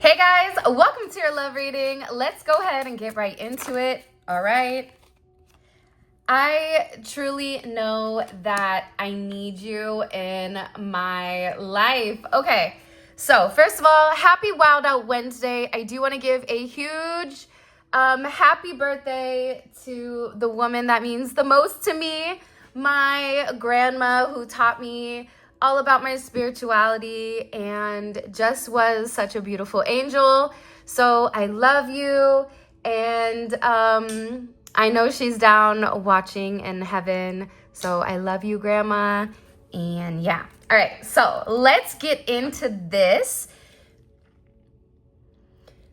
Hey guys, welcome to your love reading. Let's go ahead and get right into it. All right. I truly know that I need you in my life. Okay, so first of all, happy Wild Out Wednesday. I do want to give a huge happy birthday to the woman that means the most to me, my grandma, who taught me all about my spirituality and just was such a beautiful angel. So I love you, and I know she's down watching in heaven. So I love you, Grandma. And yeah. All right, so let's get into this.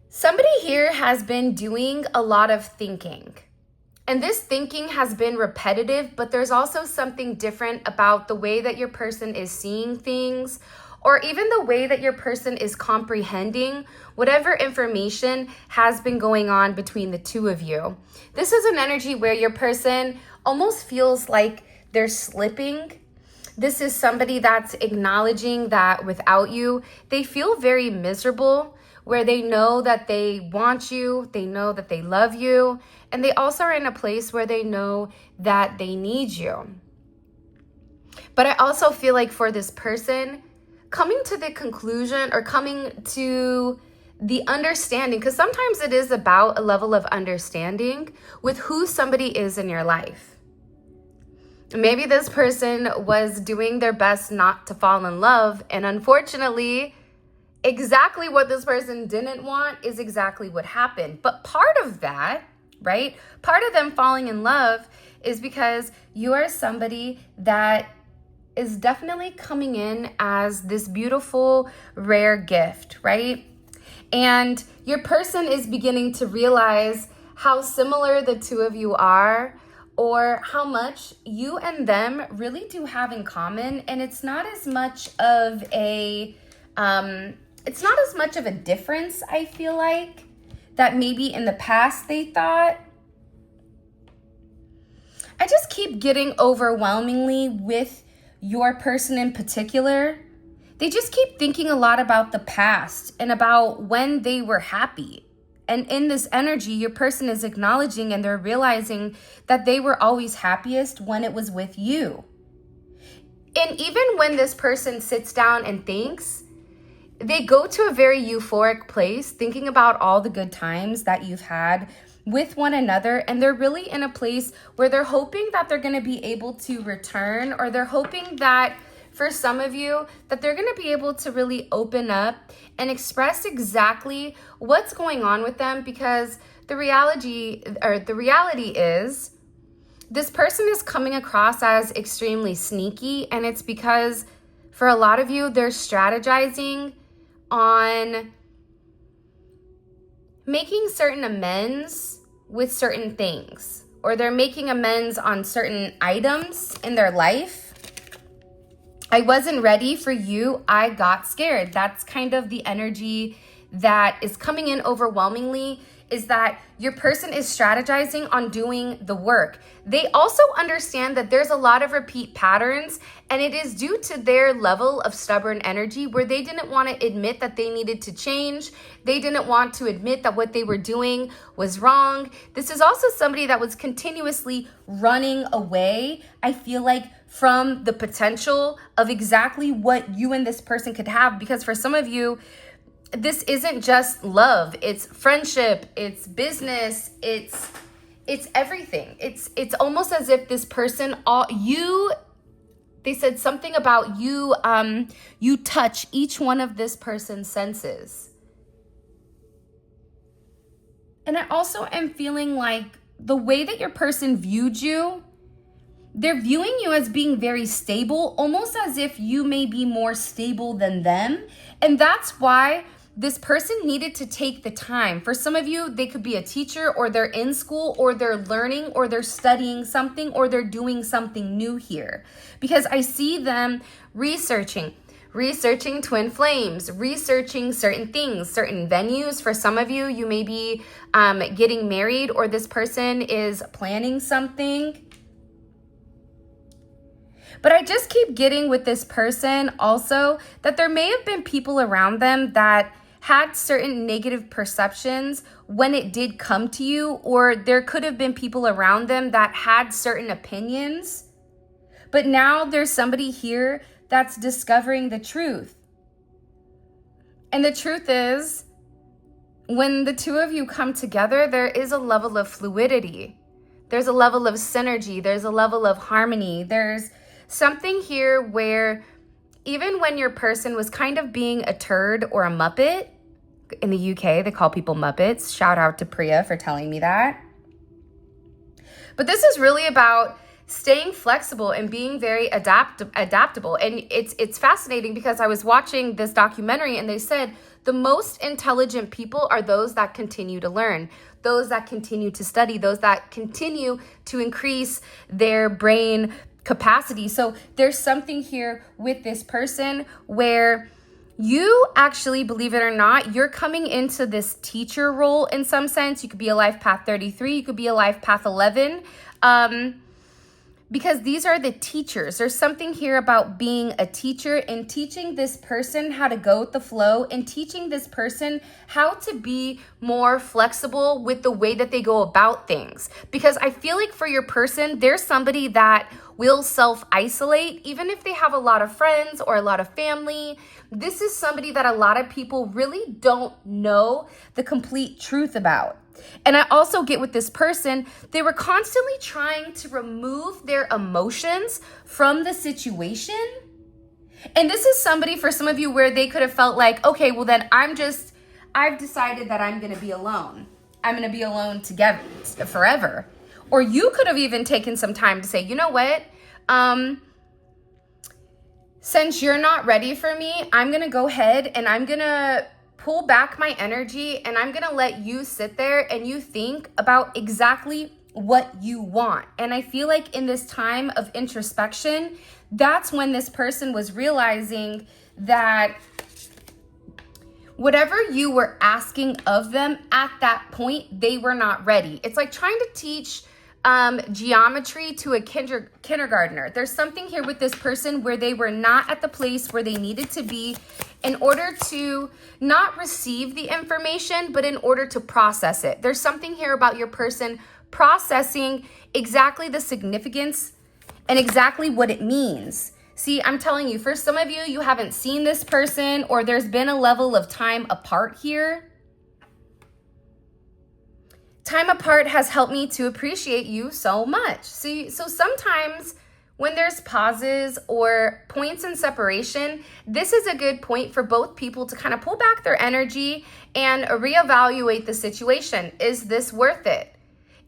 Somebody here has been doing a lot of thinking. And this thinking has been repetitive, but there's also something different about the way that your person is seeing things, or even the way that your person is comprehending whatever information has been going on between the two of you. This is an energy where your person almost feels like they're slipping. This is somebody that's acknowledging that without you, they feel very miserable, where they know that they want you, they know that they love you, and they also are in a place where they know that they need you. But I also feel like for this person, coming to the conclusion or coming to the understanding, because sometimes it is about a level of understanding with who somebody is in your life. Maybe this person was doing their best not to fall in love, and unfortunately, exactly what this person didn't want is exactly what happened. But part of that, right? Part of them falling in love is because you are somebody that is definitely coming in as this beautiful, rare gift, right? And your person is beginning to realize how similar the two of you are, or how much you and them really do have in common. And it's not as much of a difference, I feel like, that maybe in the past they thought. I just keep getting overwhelmingly with your person in particular. They just keep thinking a lot about the past and about when they were happy. And in this energy, your person is acknowledging and they're realizing that they were always happiest when it was with you. And even when this person sits down and thinks, they go to a very euphoric place, thinking about all the good times that you've had with one another. And they're really in a place where they're hoping that they're going to be able to return, or they're hoping that for some of you, that they're going to be able to really open up and express exactly what's going on with them. Because the reality is, this person is coming across as extremely sneaky. And it's because for a lot of you, they're strategizing on making certain amends with certain things, or they're making amends on certain items in their life. I wasn't ready for you. I got scared. That's kind of the energy that is coming in overwhelmingly, is that your person is strategizing on doing the work. They also understand that there's a lot of repeat patterns, and it is due to their level of stubborn energy where they didn't want to admit that they needed to change. They didn't want to admit that what they were doing was wrong. This is also somebody that was continuously running away, I feel like, from the potential of exactly what you and this person could have. Because for some of you, this isn't just love, it's friendship, it's business, it's everything. It's almost as if this person, they said something about you, you touch each one of this person's senses. And I also am feeling like the way that your person viewed you, they're viewing you as being very stable, almost as if you may be more stable than them. And that's why this person needed to take the time. For some of you, they could be a teacher, or they're in school, or they're learning, or they're studying something, or they're doing something new here. Because I see them researching twin flames, researching certain things, certain venues. For some of you, you may be getting married, or this person is planning something. But I just keep getting with this person also that there may have been people around them that had certain negative perceptions when it did come to you, or there could have been people around them that had certain opinions. But now there's somebody here that's discovering the truth. And the truth is, when the two of you come together, there is a level of fluidity. There's a level of synergy. There's a level of harmony. There's something here where even when your person was kind of being a turd or a muppet, in the UK, they call people muppets. Shout out to Priya for telling me that. But this is really about staying flexible and being very adaptable. And it's fascinating because I was watching this documentary and they said the most intelligent people are those that continue to learn, those that continue to study, those that continue to increase their brain capacity. So there's something here with this person where you actually, believe it or not, you're coming into this teacher role in some sense. You could be a life path 33, you could be a life path 11. Because these are the teachers. There's something here about being a teacher and teaching this person how to go with the flow and teaching this person how to be more flexible with the way that they go about things. Because I feel like for your person, there's somebody that will self-isolate, even if they have a lot of friends or a lot of family. This is somebody that a lot of people really don't know the complete truth about. And I also get with this person, they were constantly trying to remove their emotions from the situation. And this is somebody, for some of you, where they could have felt like, okay, well then I've decided that I'm going to be alone. I'm going to be alone together forever. Or you could have even taken some time to say, you know what? Since you're not ready for me, I'm going to go ahead and I'm going to pull back my energy and I'm going to let you sit there and you think about exactly what you want. And I feel like in this time of introspection, that's when this person was realizing that whatever you were asking of them at that point, they were not ready. It's like trying to teach geometry to a kindergartner. There's something here with this person where they were not at the place where they needed to be in order to not receive the information, but in order to process it. There's something here about your person processing exactly the significance and exactly what it means. See, I'm telling you, for some of you, you haven't seen this person or there's been a level of time apart here. Time apart has helped me to appreciate you so much. See, so sometimes when there's pauses or points in separation, this is a good point for both people to kind of pull back their energy and reevaluate the situation. Is this worth it?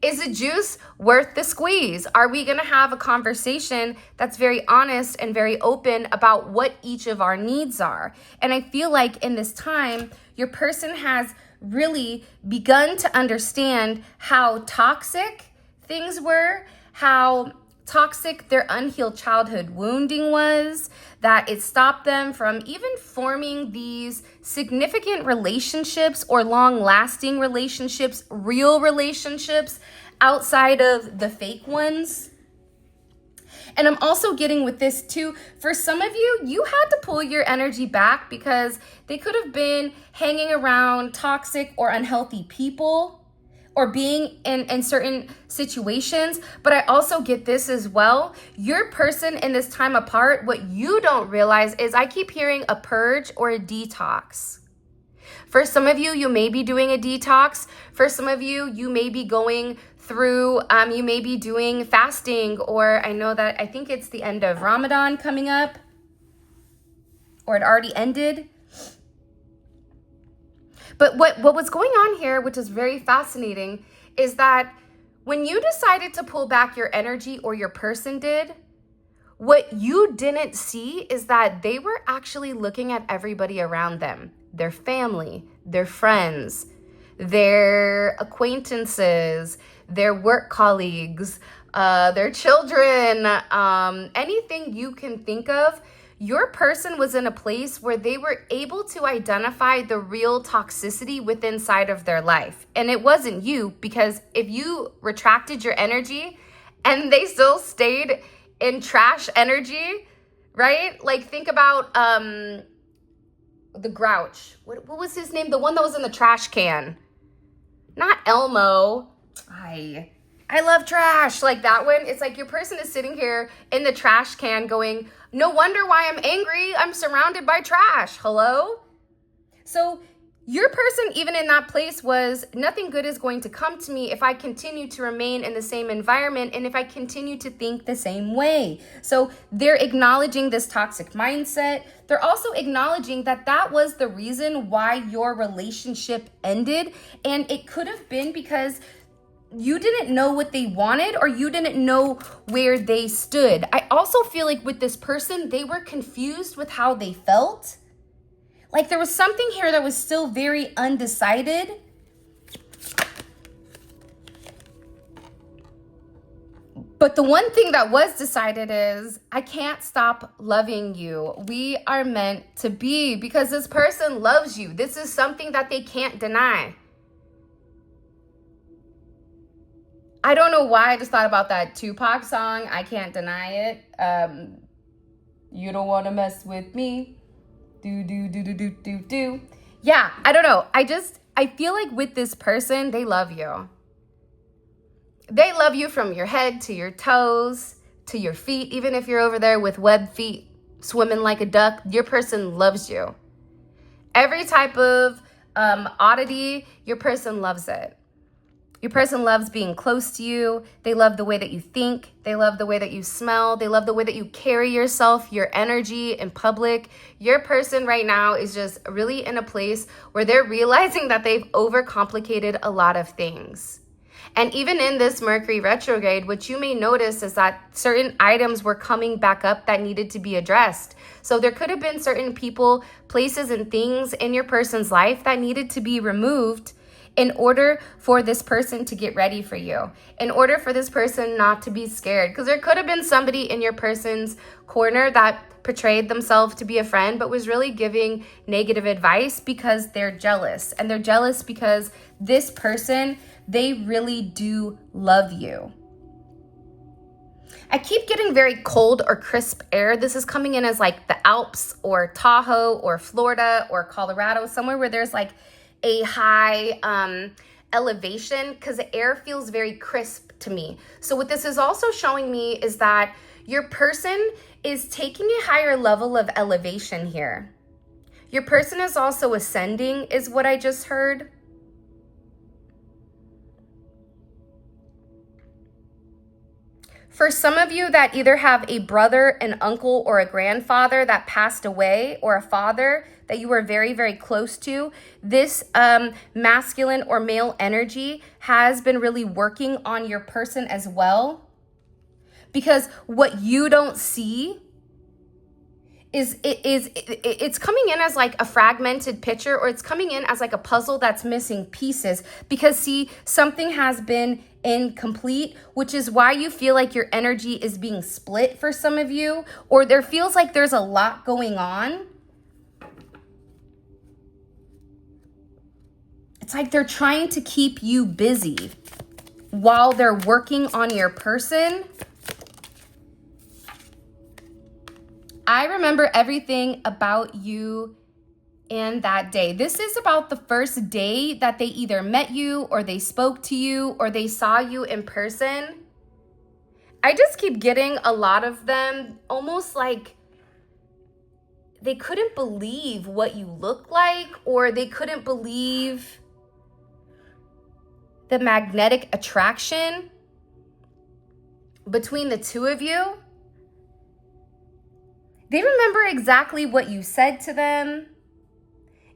Is the juice worth the squeeze? Are we going to have a conversation that's very honest and very open about what each of our needs are? And I feel like in this time, your person has really begun to understand how toxic things were, how toxic their unhealed childhood wounding was, that it stopped them from even forming these significant relationships or long-lasting relationships, real relationships outside of the fake ones. And I'm also getting with this too, for some of you, you had to pull your energy back because they could have been hanging around toxic or unhealthy people or being in certain situations. But I also get this as well. Your person in this time apart, what you don't realize is I keep hearing a purge or a detox. For some of you, you may be doing a detox. For some of you, you may be going through, you may be doing fasting, or I think it's the end of Ramadan coming up, or it already ended. But what was going on here, which is very fascinating, is that when you decided to pull back your energy, or your person did, what you didn't see is that they were actually looking at everybody around them, their family, their friends, their acquaintances, their work colleagues, their children, anything you can think of. Your person was in a place where they were able to identify the real toxicity within inside of their life. And it wasn't you, because if you retracted your energy and they still stayed in trash energy, right? Like think about the Grouch. What was his name? The one that was in the trash can. Not Elmo. I love trash. Like that one. It's like your person is sitting here in the trash can going, no wonder why I'm angry. I'm surrounded by trash. Hello? So your person, even in that place, was nothing good is going to come to me if I continue to remain in the same environment and if I continue to think the same way. So they're acknowledging this toxic mindset. They're also acknowledging that that was the reason why your relationship ended. And it could have been because you didn't know what they wanted or you didn't know where they stood. I also feel like with this person, they were confused with how they felt. Like there was something here that was still very undecided. But the one thing that was decided is, I can't stop loving you. We are meant to be because this person loves you. This is something that they can't deny. I don't know why I just thought about that Tupac song, I Can't Deny It. You don't want to mess with me. Do. Yeah, I don't know. I feel like with this person, they love you. They love you from your head to your toes, to your feet. Even if you're over there with webbed feet, swimming like a duck, your person loves you. Every type of oddity, your person loves it. Your person loves being close to you. They love the way that you think. They love the way that you smell. They love the way that you carry yourself, your energy in public. Your person right now is just really in a place where they're realizing that they've overcomplicated a lot of things. And even in this Mercury retrograde, what you may notice is that certain items were coming back up that needed to be addressed. So there could have been certain people, places, and things in your person's life that needed to be removed in order for this person to get ready for you, in order for this person not to be scared. Because there could have been somebody in your person's corner that portrayed themselves to be a friend, but was really giving negative advice because they're jealous. And they're jealous because this person, they really do love you. I keep getting very cold or crisp air. This is coming in as like the Alps or Tahoe or Florida or Colorado, somewhere where there's like a high elevation, because the air feels very crisp to me. So what this is also showing me is that your person is taking a higher level of elevation here. Your person is also ascending, is what I just heard. For some of you that either have a brother, an uncle, or a grandfather that passed away, or a father that you were very, very close to, this masculine or male energy has been really working on your person as well. Because what you don't see it's coming in as like a fragmented picture, or it's coming in as like a puzzle that's missing pieces. Because see, something has been incomplete, which is why you feel like your energy is being split for some of you, or there feels like there's a lot going on. It's like they're trying to keep you busy while they're working on your person. I remember everything about you and that day. This is about the first day that they either met you or they spoke to you or they saw you in person. I just keep getting a lot of them almost like they couldn't believe what you look like, or they couldn't believe the magnetic attraction between the two of you. They remember exactly what you said to them.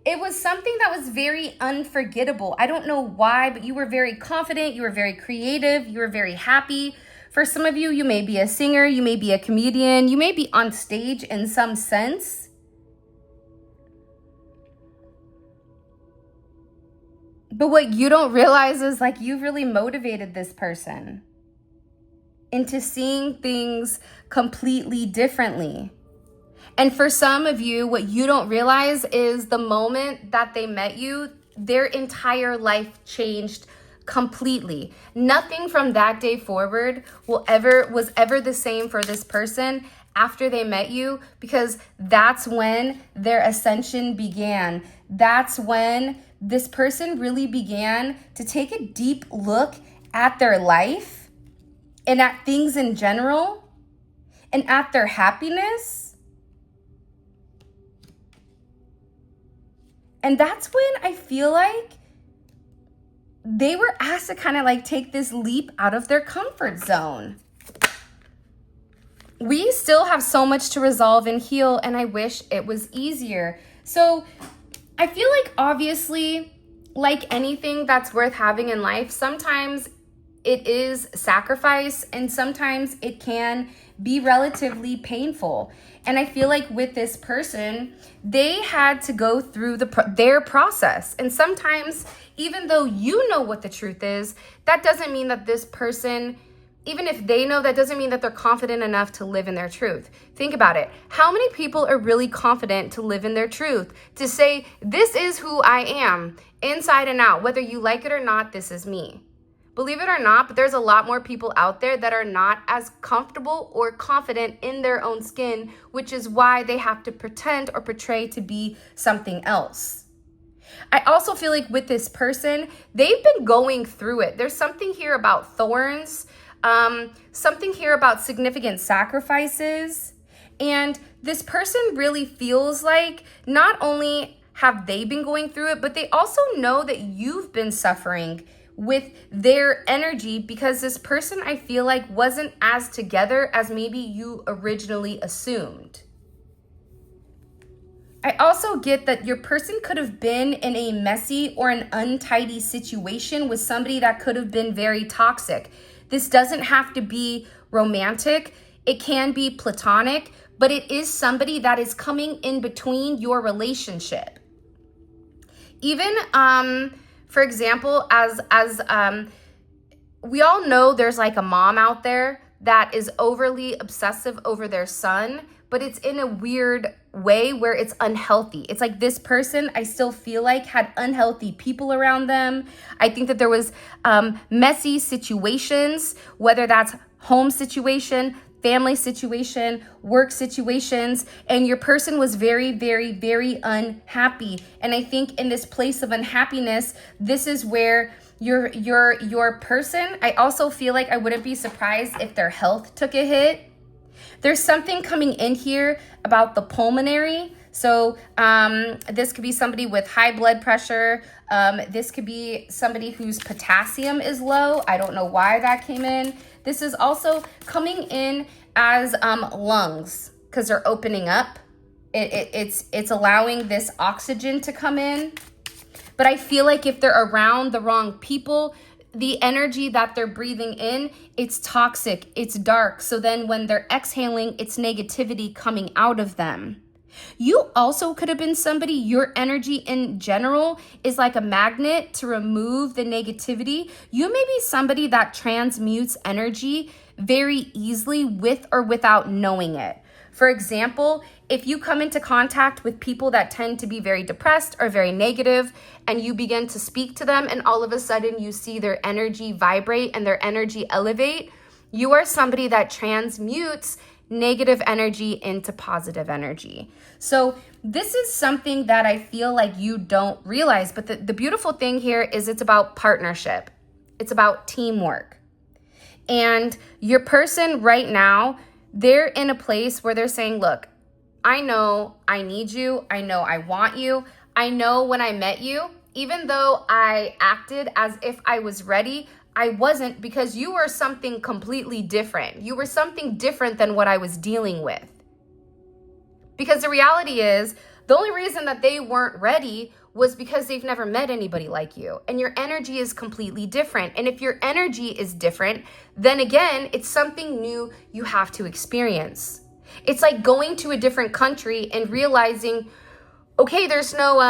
It was something that was very unforgettable. I don't know why, but you were very confident. You were very creative. You were very happy. For some of you, you may be a singer. You may be a comedian. You may be on stage in some sense. But what you don't realize is like you really motivated this person into seeing things completely differently. And for some of you, what you don't realize is the moment that they met you, their entire life changed completely. Nothing from that day forward was ever the same for this person after they met you, because that's when their ascension began. That's when this person really began to take a deep look at their life and at things in general and at their happiness. And that's when I feel like they were asked to kind of like take this leap out of their comfort zone. We still have so much to resolve and heal, and I wish it was easier. So I feel like obviously, like anything that's worth having in life, sometimes it is sacrifice and sometimes it can be relatively painful. And I feel like with this person, they had to go through their process. And sometimes, even though you know what the truth is, that doesn't mean that this person, even if they know, that doesn't mean that they're confident enough to live in their truth. Think about it. How many people are really confident to live in their truth? To say, this is who I am, inside and out. Whether you like it or not, this is me. Believe it or not, but there's a lot more people out there that are not as comfortable or confident in their own skin, which is why they have to pretend or portray to be something else. I also feel like with this person, they've been going through it. There's something here about thorns, something here about significant sacrifices. And this person really feels like not only have they been going through it, but they also know that you've been suffering with their energy, because this person, I feel like, wasn't as together as maybe you originally assumed. I also get that your person could have been in a messy or an untidy situation with somebody that could have been very toxic. This doesn't have to be romantic. It can be platonic, but it is somebody that is coming in between your relationship. Even, for example, as we all know, there's like a mom out there that is overly obsessive over their son, but it's in a weird way where it's unhealthy. It's like this person, I still feel like, had unhealthy people around them. I think that there was messy situations, whether that's home situation, family situation, work situations, and your person was very, very, very unhappy. And I think in this place of unhappiness, this is where your person, I also feel like I wouldn't be surprised if their health took a hit. There's something coming in here about the pulmonary. So this could be somebody with high blood pressure. This could be somebody whose potassium is low. I don't know why that came in. This is also coming in as lungs, because they're opening up. It's allowing this oxygen to come in. But I feel like if they're around the wrong people, the energy that they're breathing in, it's toxic, it's dark. So then when they're exhaling, it's negativity coming out of them. You also could have been somebody, your energy in general is like a magnet to remove the negativity. You may be somebody that transmutes energy very easily with or without knowing it. For example, if you come into contact with people that tend to be very depressed or very negative, and you begin to speak to them, and all of a sudden you see their energy vibrate and their energy elevate, you are somebody that transmutes negative energy into positive energy. So this is something that I feel like you don't realize, but the beautiful thing here is it's about partnership. It's about teamwork. And your person right now, they're in a place where they're saying, look, I know I need you. I know I want you. I know when I met you, even though I acted as if I was ready, I wasn't, because you were something completely different. You were something different than what I was dealing with. Because the reality is, the only reason that they weren't ready was because they've never met anybody like you. And your energy is completely different. And if your energy is different, then again, it's something new you have to experience. It's like going to a different country and realizing, okay, there's no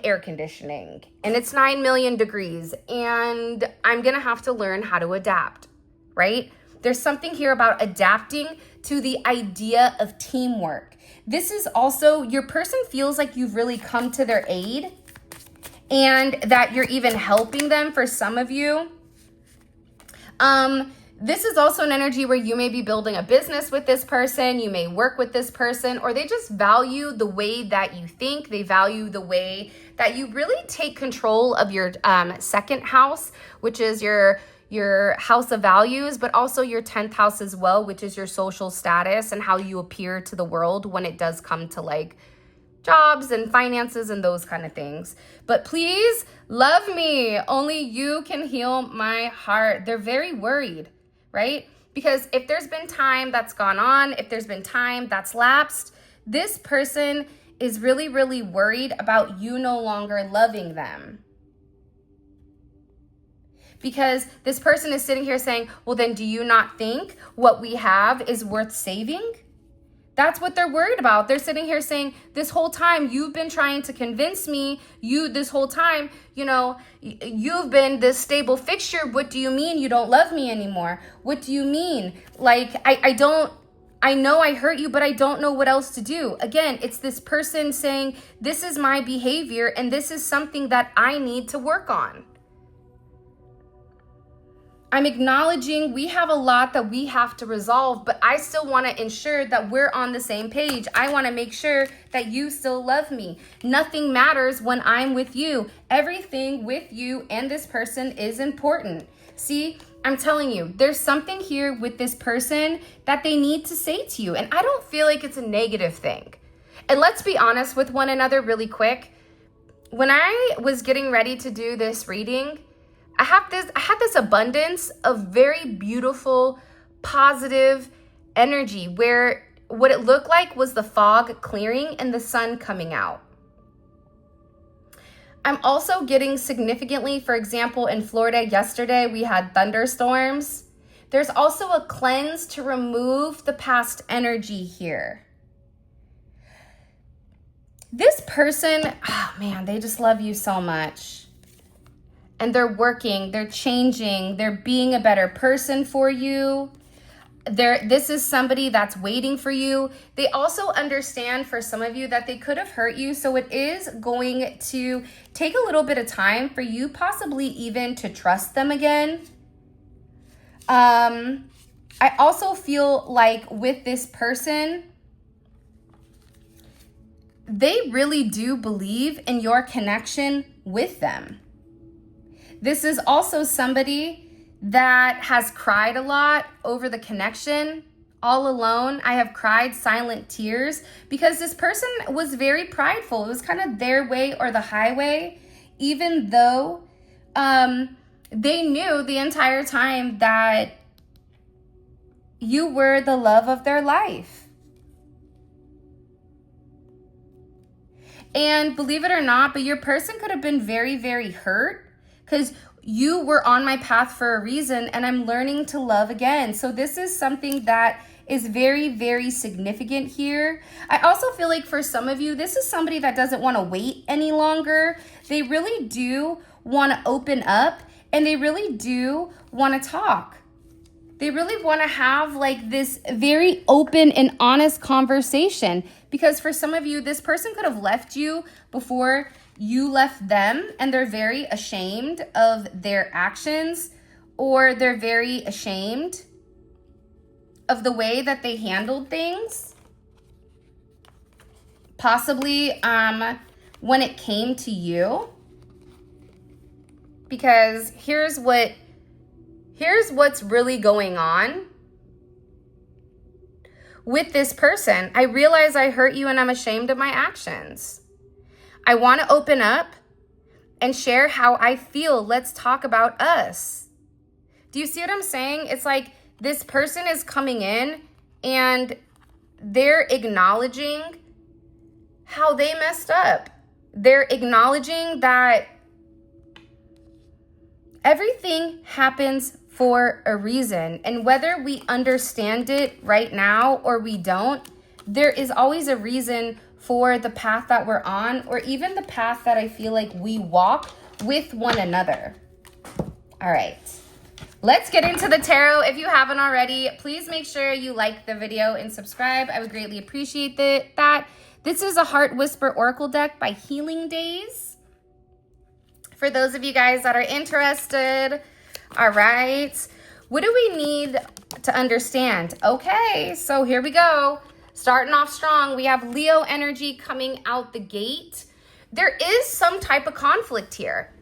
air conditioning and it's 9 million degrees and I'm gonna have to learn how to adapt, right? There's something here about adapting to the idea of teamwork. This is also, your person feels like you've really come to their aid and that you're even helping them for some of you. This is also an energy where you may be building a business with this person, you may work with this person, or they just value the way that you think. They value the way that you really take control of your second house, which is your house of values, but also your 10th house as well, which is your social status and how you appear to the world when it does come to like jobs and finances and those kind of things. But please love me. Only you can heal my heart. They're very worried, right? Because if there's been time that's gone on, if there's been time that's lapsed, this person is really, really worried about you no longer loving them. Because this person is sitting here saying, well, then do you not think what we have is worth saving? That's what they're worried about. They're sitting here saying, this whole time you've been trying to convince me, this whole time, you've been this stable fixture. What do you mean you don't love me anymore? What do you mean? Like, I know I hurt you, but I don't know what else to do. Again, it's this person saying, this is my behavior and this is something that I need to work on. I'm acknowledging we have a lot that we have to resolve, but I still want to ensure that we're on the same page. I want to make sure that you still love me. Nothing matters when I'm with you. Everything with you and this person is important. See, I'm telling you, there's something here with this person that they need to say to you, and I don't feel like it's a negative thing. And let's be honest with one another really quick. When I was getting ready to do this reading, I had this abundance of very beautiful, positive energy where what it looked like was the fog clearing and the sun coming out. I'm also getting significantly, for example, in Florida yesterday, we had thunderstorms. There's also a cleanse to remove the past energy here. This person, oh man, they just love you so much. And they're working, they're changing, they're being a better person for you. This is somebody that's waiting for you. They also understand for some of you that they could have hurt you. So it is going to take a little bit of time for you possibly even to trust them again. I also feel like with this person, they really do believe in your connection with them. This is also somebody that has cried a lot over the connection, all alone. I have cried silent tears because this person was very prideful. It was kind of their way or the highway, even though they knew the entire time that you were the love of their life. And believe it or not, but your person could have been very, very hurt because you were on my path for a reason and I'm learning to love again. So this is something that is very, very significant here. I also feel like for some of you, this is somebody that doesn't want to wait any longer. They really do want to open up and they really do want to talk. They really want to have like this very open and honest conversation because for some of you, this person could have left you before you left them and they're very ashamed of their actions or they're very ashamed of the way that they handled things. Possibly when it came to you. Because here's what's really going on with this person. I realize I hurt you and I'm ashamed of my actions. I want to open up and share how I feel. Let's talk about us. Do you see what I'm saying? It's like this person is coming in and they're acknowledging how they messed up. They're acknowledging that everything happens for a reason. And whether we understand it right now or we don't, there is always a reason for the path that we're on, or even the path that I feel like we walk with one another. All right, let's get into the tarot. If you haven't already, please make sure you like the video and subscribe. I would greatly appreciate that. This is a Heart Whisper Oracle deck by Healing Days. For those of you guys that are interested, all right. What do we need to understand? Okay, so here we go. Starting off strong, we have Leo energy coming out the gate. There is some type of conflict here.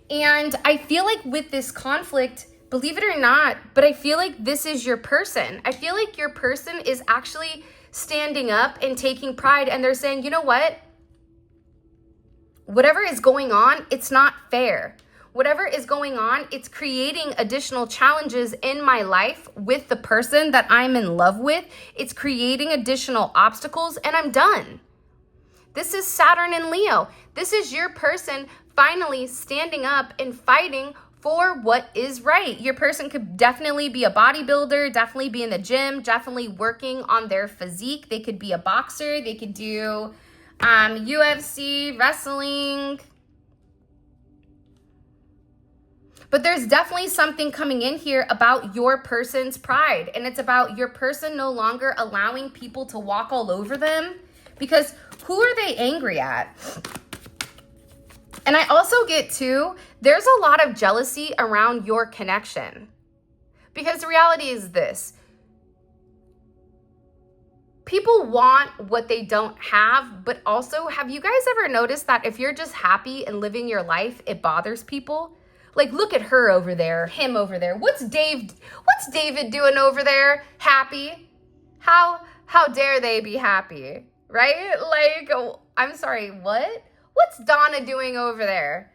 And I feel like with this conflict, believe it or not, but I feel like this is your person. I feel like your person is actually standing up and taking pride, and they're saying, you know what? Whatever is going on, it's not fair. Whatever is going on, it's creating additional challenges in my life with the person that I'm in love with. It's creating additional obstacles, and I'm done. This is Saturn and Leo. This is your person finally standing up and fighting for what is right. Your person could definitely be a bodybuilder, definitely be in the gym, definitely working on their physique. They could be a boxer. They could do UFC, wrestling. But there's definitely something coming in here about your person's pride. And it's about your person no longer allowing people to walk all over them. Because who are they angry at? And I also get too, there's a lot of jealousy around your connection. Because the reality is this. People want what they don't have, but also, have you guys ever noticed that if you're just happy and living your life, it bothers people? Like, look at her over there, him over there. What's David doing over there? Happy? How dare they be happy? Right? Like, I'm sorry, what? What's Donna doing over there?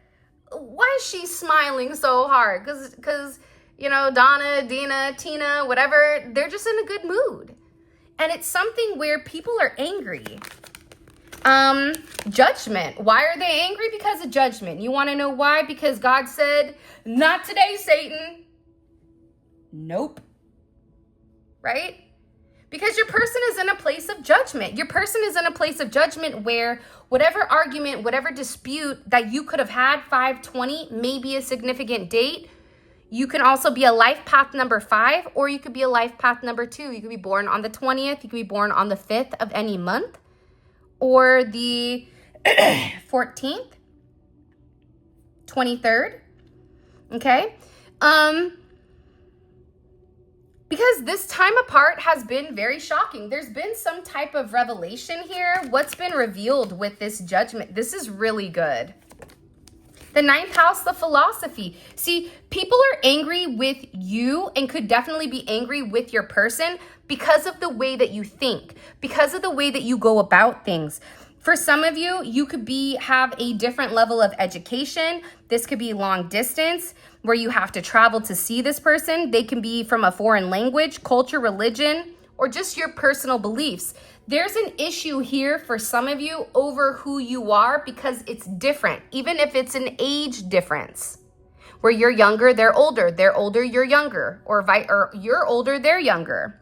Why is she smiling so hard? Because you know, Donna, Dina, Tina, whatever, they're just in a good mood. And it's something where people are angry. Judgment. Why are they angry? Because of judgment. You want to know why? Because God said, not today, Satan. Nope. Right? Because your person is in a place of judgment. Your person is in a place of judgment where whatever argument, whatever dispute that you could have had 5/20 may be a significant date. You can also be a life path number 5, or you could be a life path number 2. You could be born on the 20th. You could be born on the 5th of any month, or the 14th, 23rd. Okay. Because this time apart has been very shocking. There's been some type of revelation here. What's been revealed with this judgment? This is really good. The 9th house, the philosophy. See, people are angry with you and could definitely be angry with your person because of the way that you think, because of the way that you go about things. For some of you, you could have a different level of education. This could be long distance where you have to travel to see this person. They can be from a foreign language, culture, religion, or just your personal beliefs. There's an issue here for some of you over who you are because it's different, even if it's an age difference. Where you're younger, they're older, you're younger, or you're older, they're younger.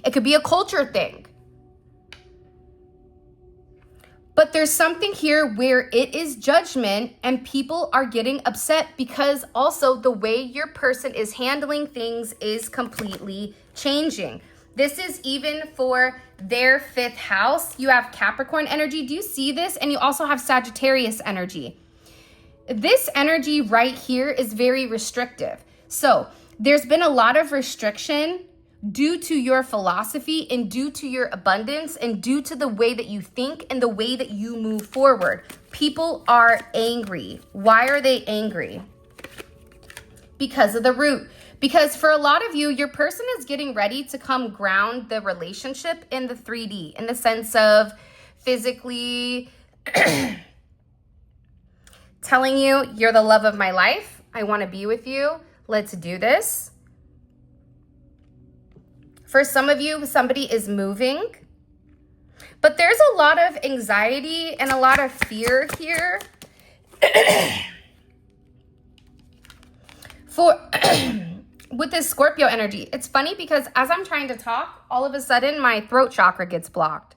It could be a culture thing. But there's something here where it is judgment and people are getting upset because also the way your person is handling things is completely changing. This is even for their 5th house. You have Capricorn energy. Do you see this? And you also have Sagittarius energy. This energy right here is very restrictive. So there's been a lot of restriction due to your philosophy and due to your abundance and due to the way that you think and the way that you move forward. People are angry. Why are they angry? Because of the root. Because for a lot of you, your person is getting ready to come ground the relationship in the 3D, in the sense of physically telling you, you're the love of my life. I want to be with you. Let's do this. For some of you, somebody is moving, but there's a lot of anxiety and a lot of fear here. With this Scorpio energy, it's funny because as I'm trying to talk, all of a sudden my throat chakra gets blocked.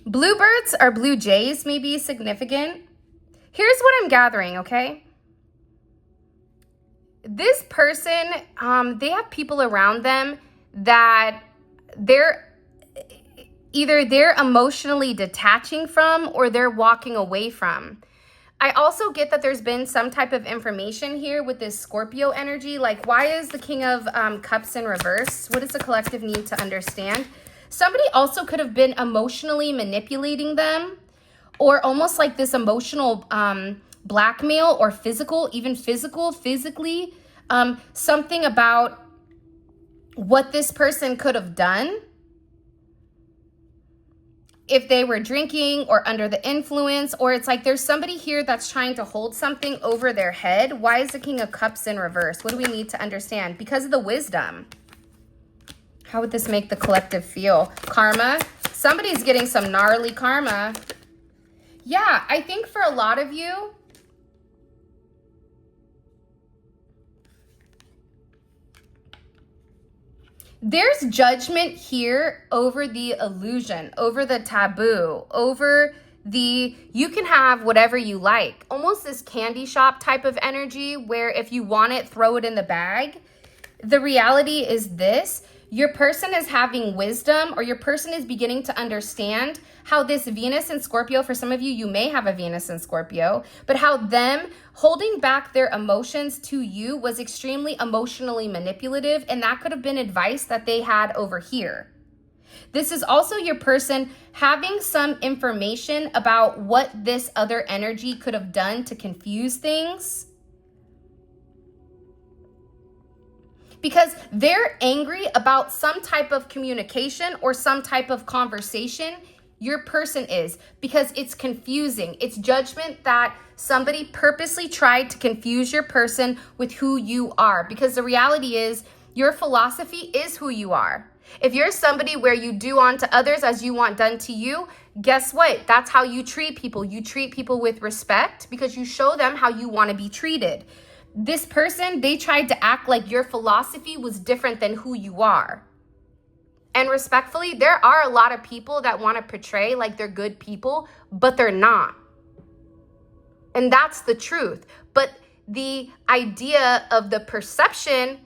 Bluebirds or blue jays may be significant. Here's what I'm gathering, okay? This person, they have people around them that either they're emotionally detaching from or they're walking away from. I also get that there's been some type of information here with this Scorpio energy. Like, why is the King of Cups in reverse? What does the collective need to understand? Somebody also could have been emotionally manipulating them, or almost like this emotional blackmail, or physically, something about what this person could have done if they were drinking or under the influence, or it's like there's somebody here that's trying to hold something over their head. Why is the King of Cups in reverse? What do we need to understand? Because of the wisdom. How would this make the collective feel? Karma. Somebody's getting some gnarly karma. Yeah, I think for a lot of you, there's judgment here over the illusion, over the taboo, over the, you can have whatever you like. Almost this candy shop type of energy where if you want it, throw it in the bag. The reality is this: your person is having wisdom, or your person is beginning to understand how this Venus in Scorpio, for some of you, you may have a Venus in Scorpio, but how them holding back their emotions to you was extremely emotionally manipulative, and that could have been advice that they had over here. This is also your person having some information about what this other energy could have done to confuse things, because they're angry about some type of communication or some type of conversation. Your person is, because it's confusing. It's judgment that somebody purposely tried to confuse your person with who you are, because the reality is your philosophy is who you are. If you're somebody where you do unto others as you want done to you, guess what? That's how you treat people. You treat people with respect because you show them how you want to be treated. This person, they tried to act like your philosophy was different than who you are. And respectfully, there are a lot of people that want to portray like they're good people, but they're not. And that's the truth. But the idea of the perception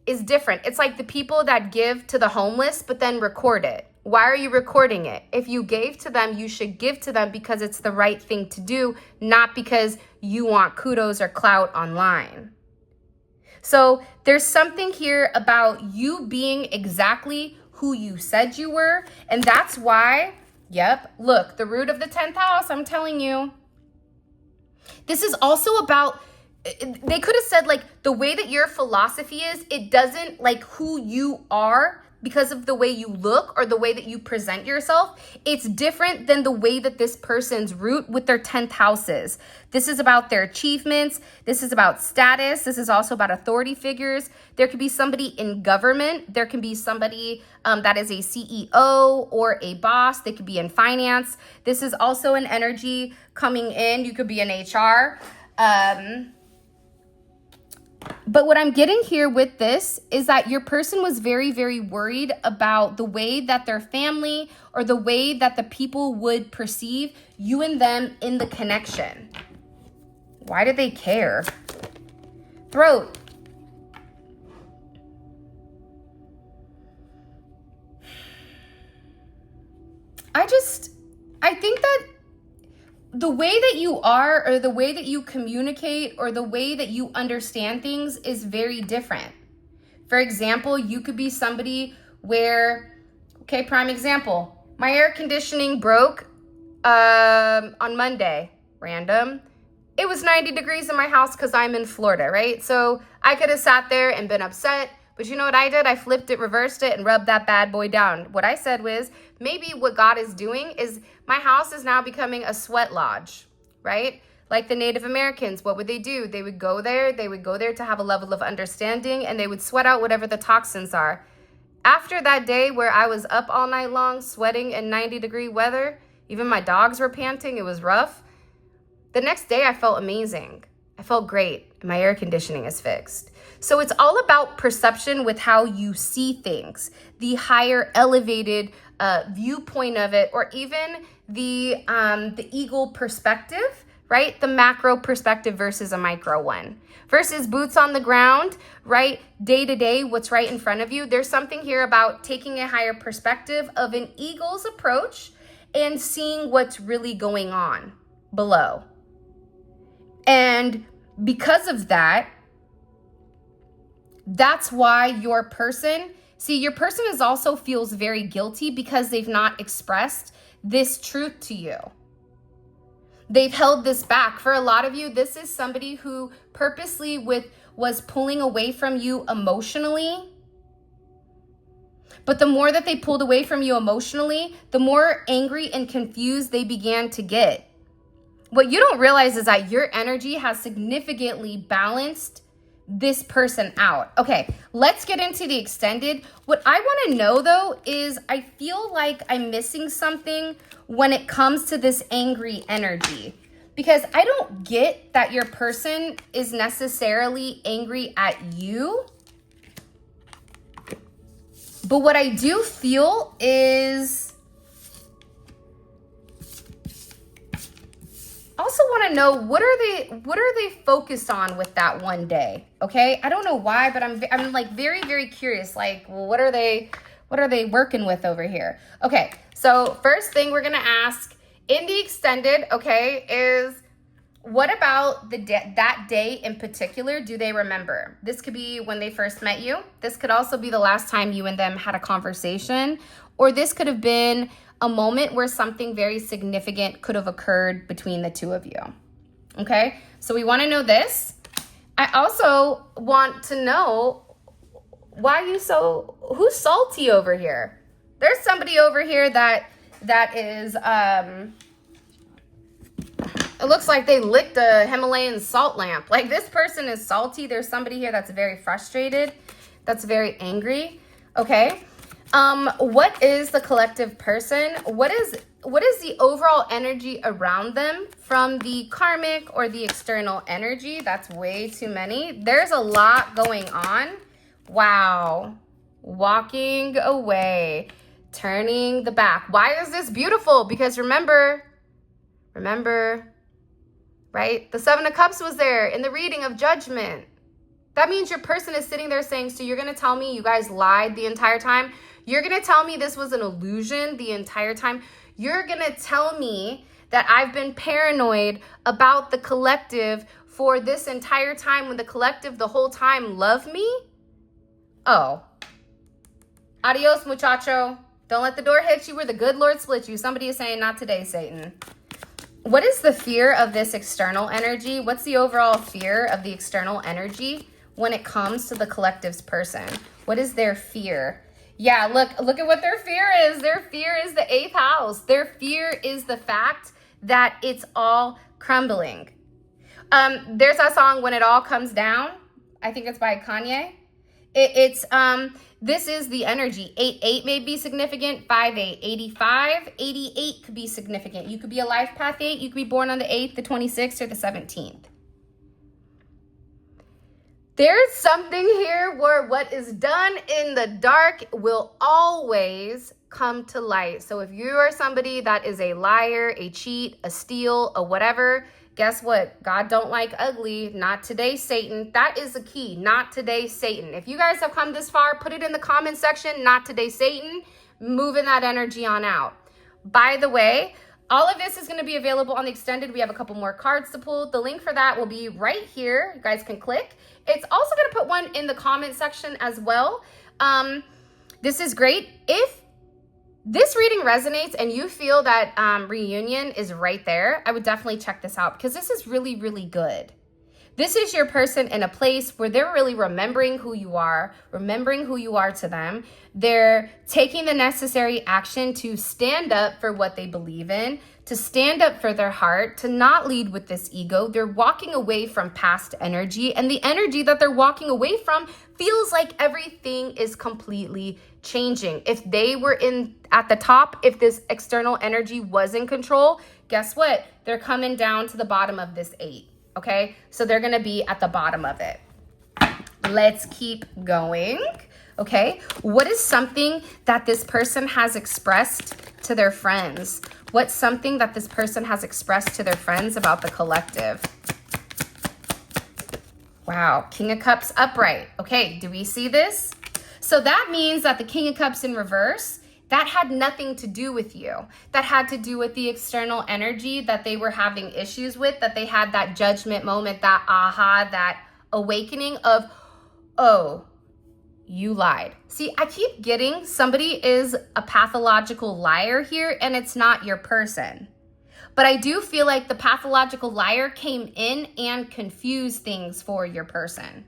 is different. It's like the people that give to the homeless, but then record it. Why are you recording it? If you gave to them, you should give to them because it's the right thing to do, not because you want kudos or clout online. So there's something here about you being exactly who you said you were. And that's why, yep, look, the root of the 10th house, I'm telling you. This is also about, they could have said like the way that your philosophy is, it doesn't like who you are because of the way you look or the way that you present yourself. It's different than the way that this person's root with their 10th houses. This is about their achievements. This is about status. This is also about authority figures. There could be somebody in government. There can be somebody that is a CEO or a boss. They could be in finance. This is also an energy coming in. You could be in HR. But what I'm getting here with this is that your person was very, very worried about the way that their family or the way that the people would perceive you and them in the connection. Why do they care? Throat. I think that the way that you are, or the way that you communicate, or the way that you understand things is very different. For example, you could be somebody where, okay, prime example, my air conditioning broke on Monday, random. It was 90 degrees in my house because I'm in Florida, right? So I could have sat there and been upset, but you know what I did? I flipped it, reversed it, and rubbed that bad boy down. What I said was, maybe what God is doing is my house is now becoming a sweat lodge, right? Like the Native Americans, what would they do? They would go there to have a level of understanding, and they would sweat out whatever the toxins are. After that day where I was up all night long sweating in 90-degree weather, even my dogs were panting, it was rough. The next day I felt amazing. I felt great, and my air conditioning is fixed. So it's all about perception with how you see things, the higher elevated viewpoint of it, or even the eagle perspective right? The macro perspective versus a micro one. Versus boots on the ground, right? Day to day, what's right in front of you. There's something here about taking a higher perspective of an eagle's approach and seeing what's really going on below. And because of that, that's why your person is also feels very guilty because they've not expressed this truth to you. They've held this back. For a lot of you, this is somebody who purposely was pulling away from you emotionally. But the more that they pulled away from you emotionally, the more angry and confused they began to get. What you don't realize is that your energy has significantly balanced this person out. Okay, let's get into the extended. What I want to know though is I feel like I'm missing something when it comes to this angry energy, because I don't get that your person is necessarily angry at you. But what I do feel is also want to know what are they focused on with that one day? Okay, I don't know why, but I'm like very, very curious. Like, well, what are they working with over here? Okay, so first thing we're gonna ask in the extended, okay, is what about that day in particular do they remember? This could be when they first met you. This could also be the last time you and them had a conversation, or this could have been a moment where something very significant could have occurred between the two of you. Okay, so we want to know this. I also want to know who's salty over here? There's somebody over here that is, it looks like they licked a Himalayan salt lamp. Like, this person is salty. There's somebody here that's very frustrated, that's very angry. Okay. What is the collective person? What is the overall energy around them from the karmic or the external energy? That's way too many. There's a lot going on. Wow. Walking away, turning the back. Why is this beautiful? Because remember, right? The Seven of Cups was there in the reading of Judgment. That means your person is sitting there saying, so you're going to tell me you guys lied the entire time? You're going to tell me this was an illusion the entire time? You're going to tell me that I've been paranoid about the collective for this entire time when the collective the whole time loved me? Oh. Adios, muchacho. Don't let the door hit you where the good Lord split you. Somebody is saying, not today, Satan. What is the fear of this external energy? What's the overall fear of the external energy when it comes to the collective's person? What is their fear? Yeah, look at what their fear is. Their fear is the 8th house. Their fear is the fact that it's all crumbling. There's that song, When It All Comes Down. I think it's by Kanye. This is the energy. 8-8 may be significant. 5-8, 85, 88 could be significant. You could be a life path 8. You could be born on the 8th, the 26th, or the 17th. There's something here where what is done in the dark will always come to light. So if you are somebody that is a liar, a cheat, a steal, a whatever, guess what? God don't like ugly. Not today, Satan. That is the key. Not today, Satan. If you guys have come this far, put it in the comment section. Not today, Satan. Moving that energy on out. By the way, all of this is going to be available on the extended. We have a couple more cards to pull. The link for that will be right here. You guys can click. It's also going to put one in the comment section as well. This is great. If this reading resonates and you feel that reunion is right there, I would definitely check this out because this is really, really good. This is your person in a place where they're really remembering who you are to them. They're taking the necessary action to stand up for what they believe in, to stand up for their heart, to not lead with this ego. They're walking away from past energy, and the energy that they're walking away from feels like everything is completely changing. If they were at the top, if this external energy was in control, guess what? They're coming down to the bottom of this 8. Okay, so they're gonna be at the bottom of it. Let's keep going. Okay? What is something that this person has expressed to their friends? What's something that this person has expressed to their friends about the collective? Wow, King of Cups upright. Okay, do we see this? So that means that the King of Cups in reverse, that had nothing to do with you. That had to do with the external energy that they were having issues with, that they had that judgment moment, that aha, that awakening of, oh, you lied. See, I keep getting somebody is a pathological liar here, and it's not your person. But I do feel like the pathological liar came in and confused things for your person.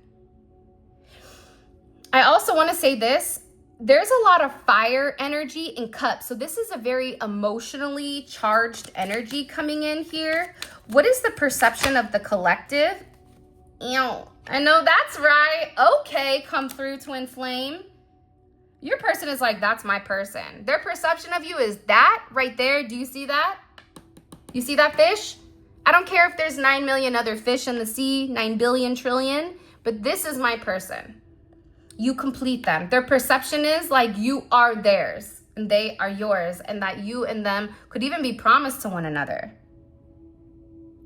I also want to say this. There's a lot of fire energy in cups. So this is a very emotionally charged energy coming in here. What is the perception of the collective? Ew, I know that's right. Okay, come through, twin flame. Your person is like, that's my person. Their perception of you is that right there. Do you see that? You see that fish? I don't care if there's 9 million other fish in the sea, 9 billion trillion, but this is my person. You complete them. Their perception is like you are theirs and they are yours, and that you and them could even be promised to one another.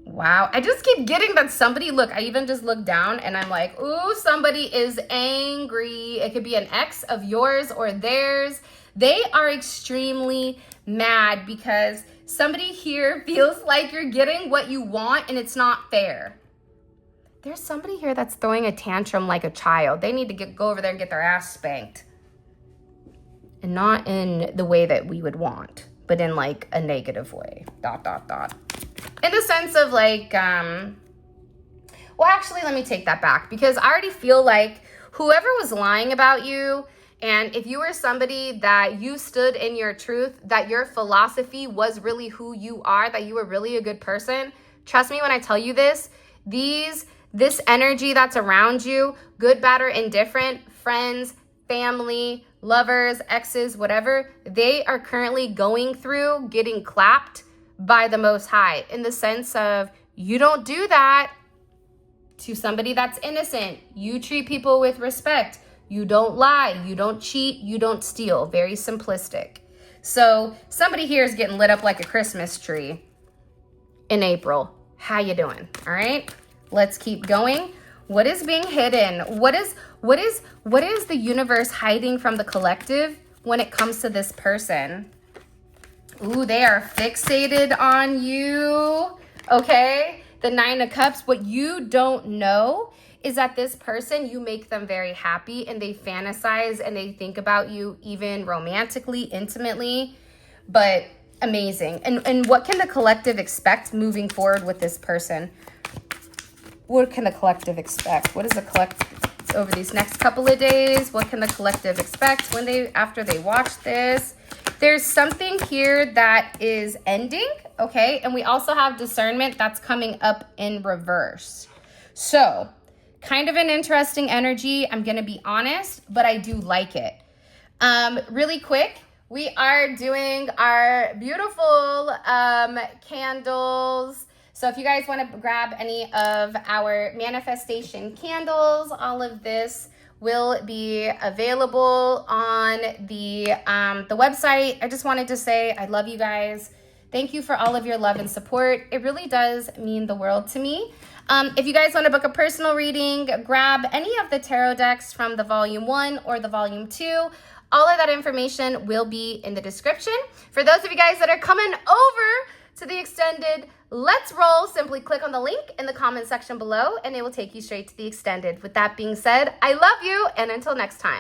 Wow, I just keep getting that somebody, look, I even just looked down and I'm like, ooh, somebody is angry. It could be an ex of yours or theirs. They are extremely mad because somebody here feels like you're getting what you want and it's not fair. There's somebody here that's throwing a tantrum like a child. They need to go over there and get their ass spanked. And not in the way that we would want, but in like a negative way, ... In the sense of like, well, actually, let me take that back, because I already feel like whoever was lying about you, and if you were somebody that you stood in your truth, that your philosophy was really who you are, that you were really a good person, trust me when I tell you this, this energy that's around you, good, bad, or indifferent, friends, family, lovers, exes, whatever, they are currently going through getting clapped by the Most High, in the sense of you don't do that to somebody that's innocent. You treat people with respect. You don't lie. You don't cheat. You don't steal. Very simplistic. So somebody here is getting lit up like a Christmas tree in April. How you doing? All right, let's keep going. What is being hidden? What is the universe hiding from the collective when it comes to this person? Ooh, they are fixated on you, okay? The 9 of Cups, what you don't know is that this person, you make them very happy and they fantasize and they think about you even romantically, intimately, but amazing. And what can the collective expect moving forward with this person? What can the collective expect? What is the collective over these next couple of days? What can the collective expect after they watch this? There's something here that is ending, okay? And we also have discernment that's coming up in reverse. So, kind of an interesting energy. I'm going to be honest, but I do like it. Really quick, we are doing our beautiful candles. So if you guys want to grab any of our manifestation candles, all of this will be available on the website. I just wanted to say I love you guys. Thank you for all of your love and support. It really does mean the world to me. If you guys want to book a personal reading, grab any of the tarot decks from the volume 1 or the volume 2. All of that information will be in the description. For those of you guys that are coming over to the extended Let's Roll, simply click on the link in the comment section below and it will take you straight to the extended. With that being said, I love you, and until next time.